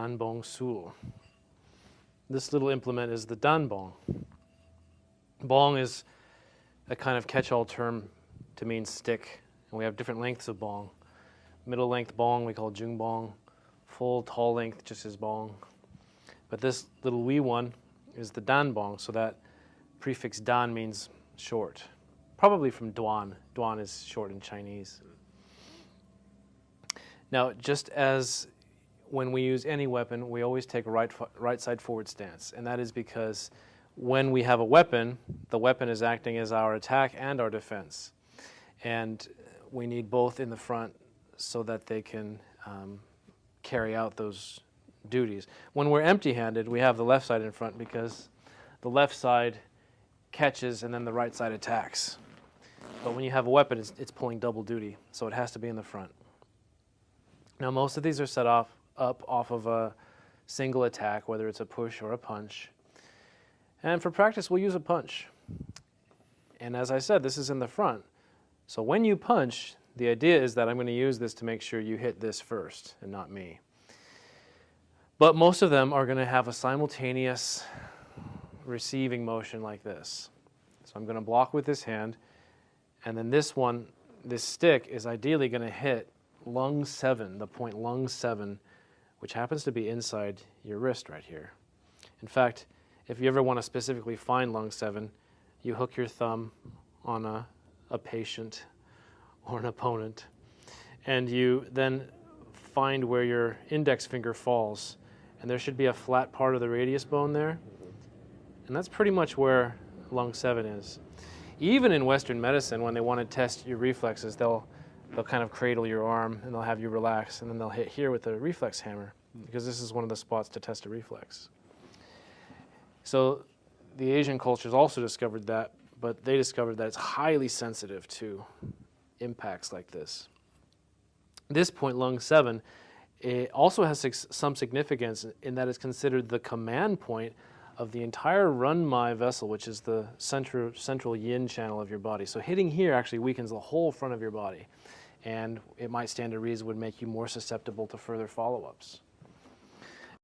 Dan Bong. This little implement is the Dan Bong. Bong is a kind of catch-all term to mean stick, and we have different lengths of bong. Middle length bong we call jung bong. Full tall length just is bong. But this little wee one is the Dan Bong, so that prefix Dan means short. Probably from duan. Duan is short in Chinese. Now, just as when we use any weapon, we always take a right side forward stance, and that is because when we have a weapon, the weapon is acting as our attack and our defense. And we need both in the front so that they can carry out those duties. When we're empty-handed, we have the left side in front because the left side catches and then the right side attacks. But when you have a weapon, it's pulling double duty, so it has to be in the front. Now, most of these are set up off of a single attack, whether it's a push or a punch. And for practice, we'll use a punch. And as I said, this is in the front. So when you punch, the idea is that I'm going to use this to make sure you hit this first and not me. But most of them are going to have a simultaneous receiving motion like this. So I'm going to block with this hand, and then this one, this stick, is ideally going to hit lung 7, the point lung 7, which happens to be inside your wrist right here. In fact, if you ever want to specifically find lung 7, you hook your thumb on a patient or an opponent, and you then find where your index finger falls, and there should be a flat part of the radius bone there, and that's pretty much where lung 7 is. Even in Western medicine, when they want to test your reflexes, they'll kind of cradle your arm and they'll have you relax, and then they'll hit here with a reflex hammer, because this is one of the spots to test a reflex. So the Asian cultures also discovered that, but they discovered that it's highly sensitive to impacts like this. This point, lung 7, it also has some significance in that it's considered the command point of the entire Runmai vessel, which is the central yin channel of your body. So hitting here actually weakens the whole front of your body, and it might stand to reason would make you more susceptible to further follow-ups.